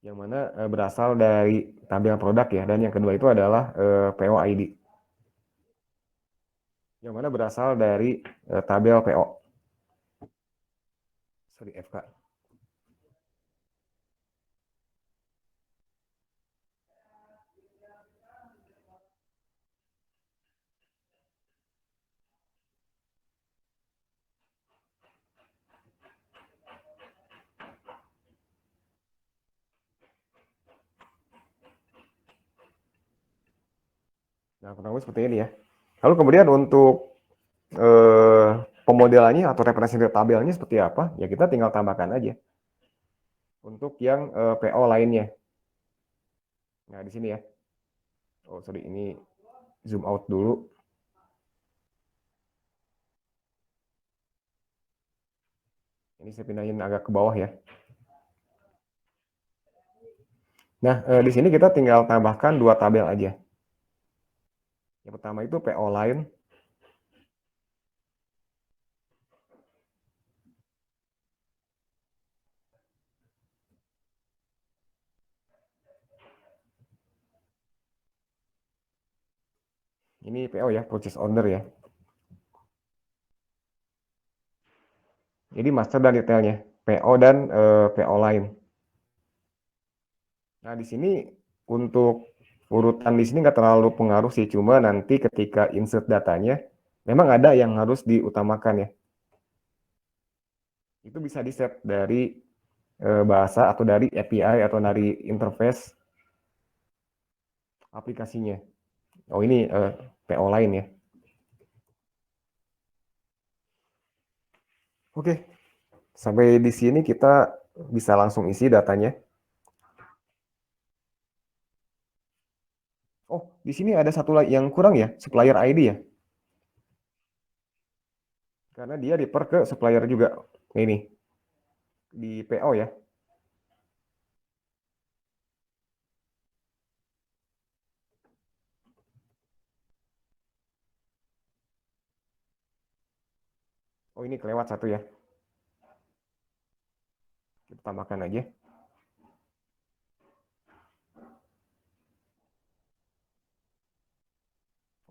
yang mana berasal dari tabel produk ya, dan yang kedua itu adalah PO ID, yang mana berasal dari tabel PO, sorry FK. Nah, kurang lebih seperti ini ya. Lalu kemudian untuk pemodelannya atau representasi tabelnya seperti apa? Ya kita tinggal tambahkan aja untuk yang PO lainnya. Nah, di sini ya. Oh, sorry, ini zoom out dulu. Ini saya pindahin agak ke bawah ya. Nah, di sini kita tinggal tambahkan dua tabel aja. Yang pertama itu PO line. Ini PO ya, purchase order ya. Jadi master dan detailnya, PO dan PO line. Nah, di sini untuk urutan di sini nggak terlalu pengaruh sih, cuma nanti ketika insert datanya, memang ada yang harus diutamakan ya. Itu bisa di-set dari bahasa atau dari API atau dari interface aplikasinya. Oh, ini PO line ya. Oke, sampai di sini kita bisa langsung isi datanya. Oh, di sini ada satu lagi yang kurang ya, supplier ID ya. Karena dia refer ke supplier juga. Ini di PO ya. Oh, ini kelewat satu ya. Kita tambahkan aja.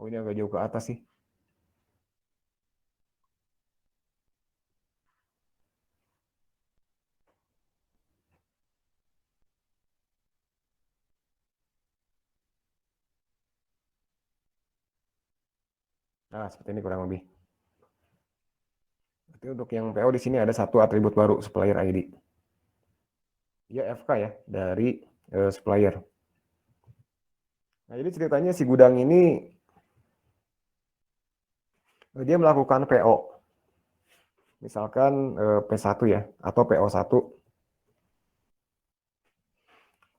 Oh, ini agak jauh ke atas sih. Nah, seperti ini kurang lebih. Berarti untuk yang PO di sini ada satu atribut baru, supplier ID. Dia FK ya, dari supplier. Nah, jadi ceritanya si gudang ini dia melakukan PO. Misalkan P1 ya, atau PO1.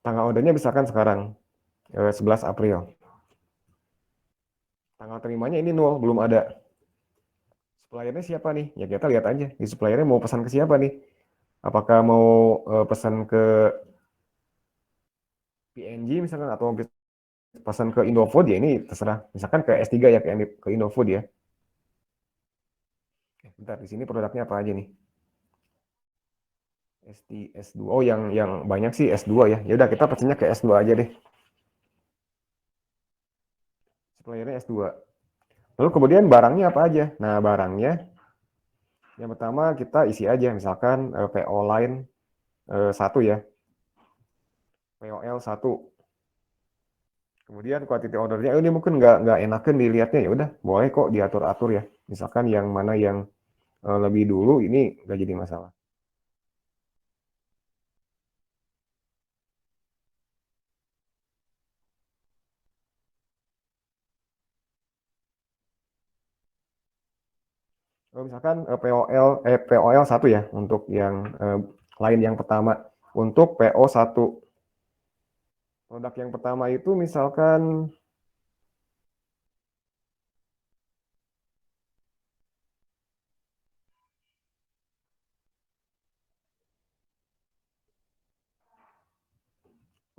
Tanggal ordernya misalkan sekarang 11 April. Tanggal terimanya ini 0, belum ada. Suppliernya siapa nih? Ya kita lihat aja. Di suppliernya mau pesan ke siapa nih? Apakah mau pesan ke PNG misalkan atau pesan ke Indofood ya ini terserah. Misalkan ke S3 ya ke Indofood ya. Bentar, di sini produknya apa aja nih? S2. Oh, yang banyak sih S2 ya. Ya udah kita pesannya ke S2 aja deh. Suppliernya S2. Lalu kemudian barangnya apa aja? Nah, barangnya yang pertama kita isi aja misalkan PO line 1 ya. POL 1. Kemudian quantity ordernya ini mungkin nggak enakan dilihatnya, ya udah boleh kok diatur-atur ya. Misalkan yang mana yang lebih dulu ini nggak jadi masalah. Kalau misalkan POL 1 ya untuk yang lain yang pertama. Untuk PO 1 produk yang pertama itu misalkan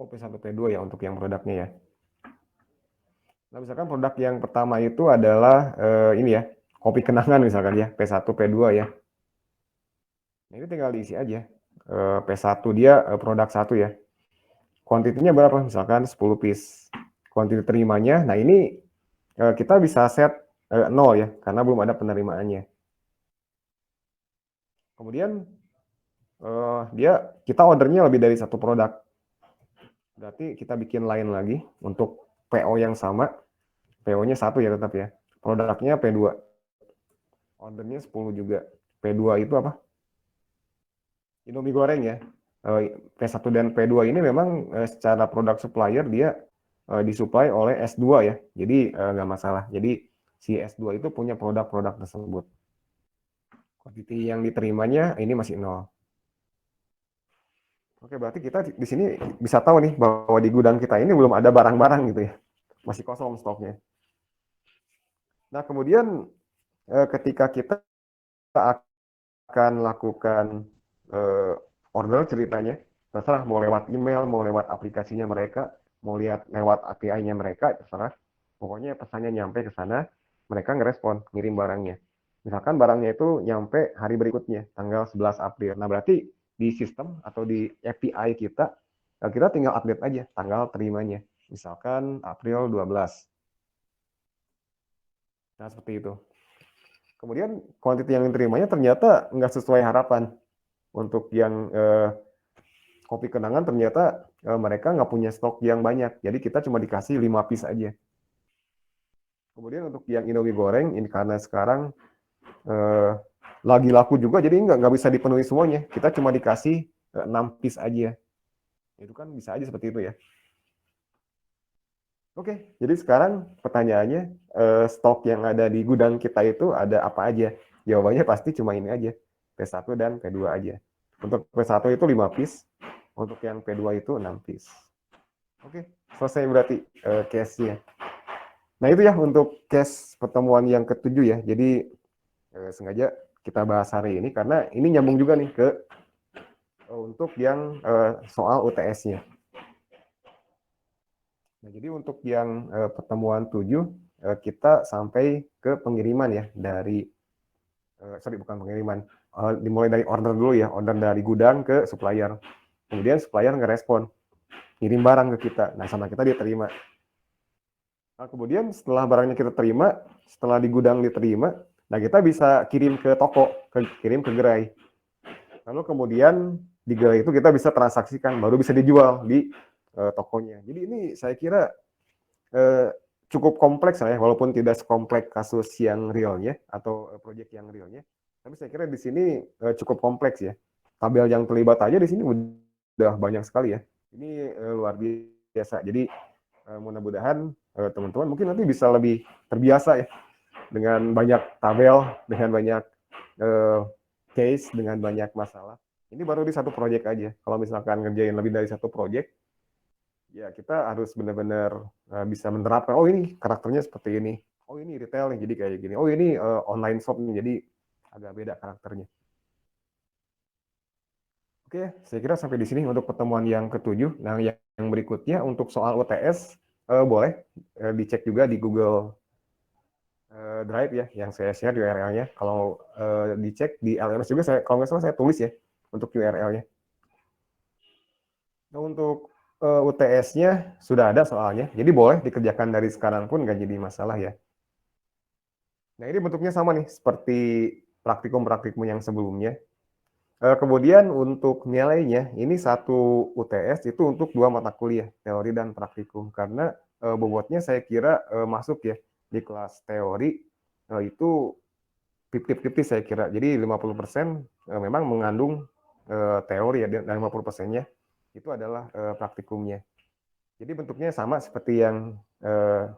P1 P2 ya untuk yang produknya ya. Nah, misalkan produk yang pertama itu adalah ini ya, kopi kenangan misalkan ya, P1, P2 ya. Nah, ini tinggal diisi aja. P1 dia produk 1 ya. Kuantitinya berapa? Misalkan 10 piece. Kuantiti terimanya, nah ini kita bisa set 0 ya, karena belum ada penerimaannya. Kemudian kita ordernya lebih dari satu produk. Berarti kita bikin lain lagi untuk PO yang sama. PO-nya 1 ya tetap ya. Produknya P2. Ordernya 10 juga. P2 itu apa? Indomie goreng ya. P1 dan P2 ini memang secara produk supplier dia disuplai oleh S2 ya. Jadi nggak masalah. Jadi si S2 itu punya produk-produk tersebut. Kuantiti yang diterimanya ini masih 0. Oke, berarti kita di sini bisa tahu nih bahwa di gudang kita ini belum ada barang-barang gitu ya. Masih kosong stoknya. Nah, kemudian ketika kita akan lakukan order ceritanya, terserah mau lewat email, mau lewat aplikasinya mereka, mau lihat lewat API-nya mereka, terserah. Pokoknya pesannya nyampe ke sana, mereka ngerespon, ngirim barangnya. Misalkan barangnya itu nyampe hari berikutnya, tanggal 11 April. Nah, berarti di sistem atau di API kita tinggal update aja tanggal terimanya. Misalkan April 12. Nah, seperti itu. Kemudian kuantiti yang diterimanya ternyata nggak sesuai harapan. Untuk yang kopi kenangan ternyata mereka nggak punya stok yang banyak. Jadi kita cuma dikasih 5 piece aja. Kemudian untuk yang Indomie goreng, ini karena sekarang lagi laku juga, jadi nggak bisa dipenuhi semuanya. Kita cuma dikasih 6 piece aja. Itu kan bisa aja seperti itu ya. Oke, jadi sekarang pertanyaannya, stok yang ada di gudang kita itu ada apa aja? Jawabannya pasti cuma ini aja, P1 dan P2 aja. Untuk P1 itu 5 piece, untuk yang P2 itu 6 piece. Oke, selesai berarti case-nya. Nah itu ya untuk case pertemuan yang ketujuh ya. Jadi sengaja kita bahas hari ini karena ini nyambung juga nih ke untuk yang soal UTS-nya. Nah, jadi untuk yang pertemuan 7 kita sampai ke pengiriman ya dari bukan pengiriman, dimulai dari order dulu ya, order dari gudang ke supplier. Kemudian supplier ngerespon, ngirim barang ke kita. Nah, sama kita dia terima. Nah, kemudian setelah barangnya kita terima, setelah di gudang diterima, nah kita bisa kirim ke toko, kirim ke gerai. Lalu kemudian di gerai itu kita bisa transaksikan, baru bisa dijual di tokonya. Jadi ini saya kira cukup kompleks lah ya, walaupun tidak sekompleks kasus yang realnya atau proyek yang realnya. Tapi saya kira di sini cukup kompleks ya. Tabel yang terlibat aja di sini udah banyak sekali ya. Ini luar biasa. Jadi mudah-mudahan teman-teman mungkin nanti bisa lebih terbiasa ya dengan banyak tabel, dengan banyak case, dengan banyak masalah. Ini baru di satu proyek aja. Kalau misalkan ngerjain lebih dari satu proyek, ya kita harus benar-benar bisa menerapkan, oh ini karakternya seperti ini, oh ini retail nih jadi kayak gini, oh ini online shop nih jadi agak beda karakternya. Oke, saya kira sampai di sini untuk pertemuan yang ketujuh. Nah, yang berikutnya untuk soal UTS boleh dicek juga di Google Drive ya, yang saya share URL-nya. Kalau dicek di LMS juga, kalau nggak salah saya tulis ya untuk URL-nya. Nah, untuk UTS-nya sudah ada soalnya, jadi boleh dikerjakan dari sekarang pun nggak jadi masalah ya. Nah, ini bentuknya sama nih, seperti praktikum-praktikum yang sebelumnya. Kemudian untuk nilainya, ini satu UTS itu untuk 2 mata kuliah, teori dan praktikum. Karena bobotnya saya kira masuk ya, di kelas teori itu 50-50 saya kira. Jadi 50% memang mengandung teori ya, dan 50%-nya itu adalah praktikumnya. Jadi bentuknya sama seperti yang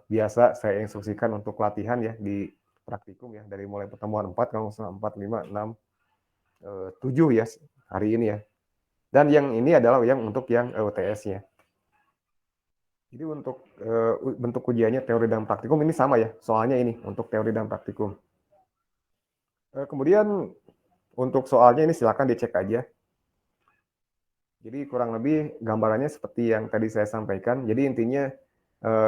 biasa saya instruksikan untuk latihan ya di praktikum ya, dari mulai pertemuan 4, kalau 4, 5, 6, 7 ya hari ini ya. Dan yang ini adalah yang untuk yang UTS-nya. Jadi untuk bentuk ujiannya teori dan praktikum ini sama ya, soalnya ini untuk teori dan praktikum. Kemudian untuk soalnya ini silakan dicek aja. Jadi kurang lebih gambarannya seperti yang tadi saya sampaikan. Jadi intinya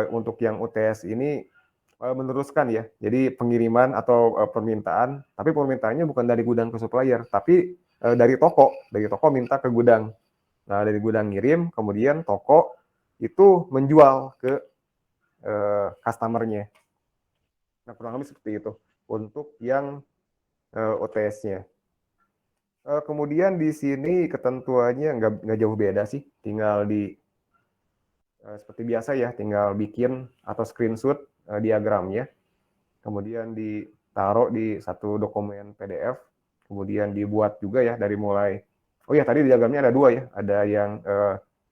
untuk yang UTS ini meneruskan ya. Jadi pengiriman atau permintaan, tapi permintaannya bukan dari gudang ke supplier, tapi dari toko. Dari toko minta ke gudang. Nah, dari gudang ngirim, kemudian toko itu menjual ke customer-nya. Nah, kurang lebih seperti itu untuk yang OTS-nya. Kemudian di sini ketentuannya nggak jauh beda sih, tinggal di seperti biasa ya, tinggal bikin atau screenshot diagramnya, kemudian ditaruh di satu dokumen PDF, kemudian dibuat juga ya dari mulai, oh ya tadi diagramnya ada dua ya, ada yang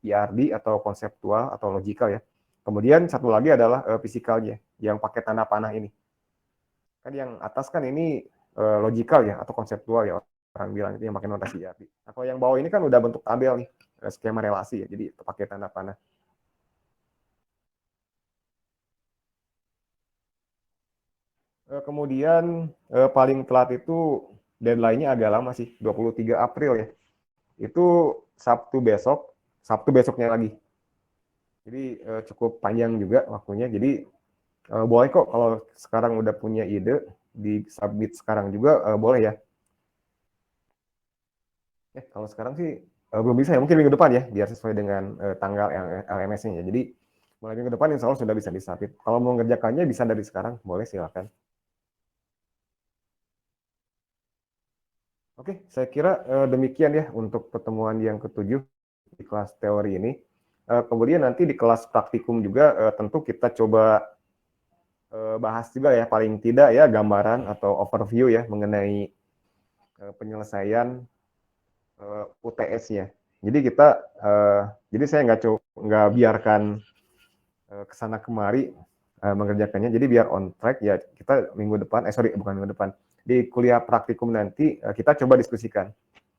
IRD atau konseptual atau logikal ya, kemudian satu lagi adalah fisikalnya yang pakai tanda panah ini. Kan yang atas kan ini logikal ya atau konseptual ya, orang bilang itu yang pakai notasi IRD. Nah, kalau yang bawah ini kan udah bentuk tabel nih, skema relasi ya, jadi pakai tanda panah. Kemudian paling telat itu deadline-nya agak lama sih, 23 April ya. Itu Sabtu besok, Sabtu besoknya lagi. Jadi cukup panjang juga waktunya. Jadi boleh kok kalau sekarang udah punya ide, di submit sekarang juga boleh ya. Kalau sekarang sih belum bisa ya, mungkin minggu depan ya, biar sesuai dengan tanggal LMS-nya ya. Jadi mulai minggu depan insya Allah sudah bisa disubmit. Kalau mau mengerjakannya bisa dari sekarang, boleh silakan. Oke, saya kira demikian ya untuk pertemuan yang ketujuh di kelas teori ini. Kemudian nanti di kelas praktikum juga tentu kita coba bahas juga ya, paling tidak ya gambaran atau overview ya mengenai penyelesaian UTS-nya. Jadi jadi saya nggak biarkan kesana kemari mengerjakannya. Jadi biar on track ya, kita minggu depan, bukan minggu depan, di kuliah praktikum nanti kita coba diskusikan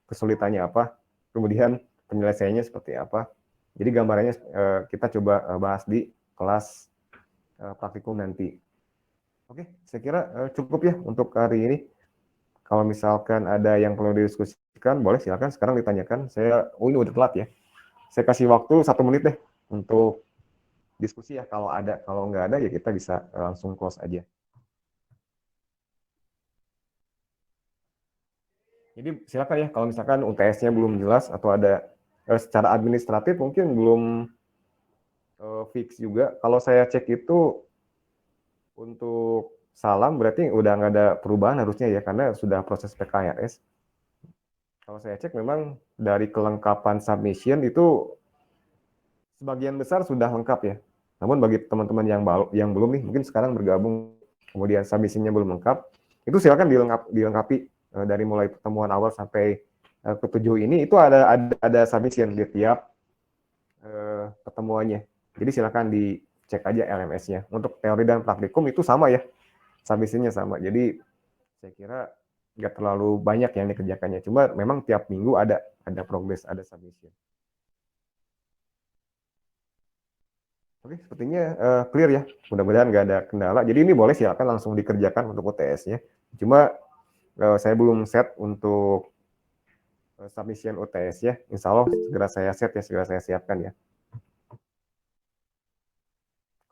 kesulitannya apa, kemudian penyelesaiannya seperti apa. Jadi gambarannya kita coba bahas di kelas praktikum nanti. Oke, saya kira cukup ya untuk hari ini. Kalau misalkan ada yang perlu didiskusikan, boleh silakan sekarang ditanyakan. Ini udah telat ya. Saya kasih waktu 1 menit deh untuk diskusi ya kalau ada. Kalau nggak ada ya kita bisa langsung close aja. Jadi silakan ya kalau misalkan UTS-nya belum jelas atau ada secara administratif mungkin belum fix juga. Kalau saya cek itu untuk salam berarti udah nggak ada perubahan harusnya ya karena sudah proses PKRS. Kalau saya cek memang dari kelengkapan submission itu sebagian besar sudah lengkap ya. Namun bagi teman-teman yang belum nih, mungkin sekarang bergabung, kemudian submission-nya belum lengkap, itu silakan dilengkapi dari mulai pertemuan awal sampai ketujuh ini, itu ada submission di tiap pertemuannya. Jadi silakan dicek aja LMS-nya. Untuk teori dan praktikum itu sama ya, submission-nya sama. Jadi saya kira nggak terlalu banyak yang dikerjakannya. Cuma memang tiap minggu ada progress, ada submission. Oke, sepertinya clear ya. Mudah-mudahan nggak ada kendala. Jadi ini boleh silakan langsung dikerjakan untuk UTS-nya. Cuma saya belum set untuk submission UTS ya. Insya Allah segera saya set ya, segera saya siapkan ya.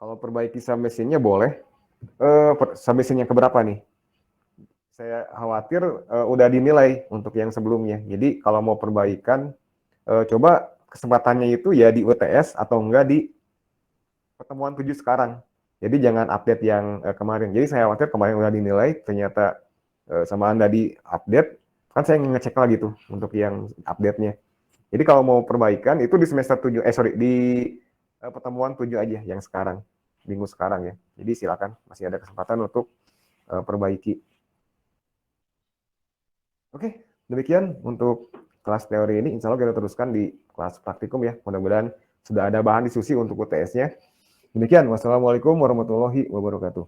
Kalau perbaiki submission-nya boleh. Submission yang keberapa nih? Saya khawatir udah dinilai untuk yang sebelumnya. Jadi kalau mau perbaikan, coba kesempatannya itu ya di UTS atau enggak di pertemuan 7 sekarang. Jadi jangan update yang kemarin. Jadi saya khawatir kemarin udah dinilai, ternyata sama Anda di update, kan saya ngecek lagi tuh untuk yang update-nya. Jadi kalau mau perbaikan itu di semester 7, di pertemuan 7 aja yang sekarang, minggu sekarang ya. Jadi silakan, masih ada kesempatan untuk perbaiki. Oke, demikian untuk kelas teori ini. Insya Allah kita teruskan di kelas praktikum ya. Mudah-mudahan sudah ada bahan diskusi untuk UTS-nya. Demikian, wassalamualaikum warahmatullahi wabarakatuh.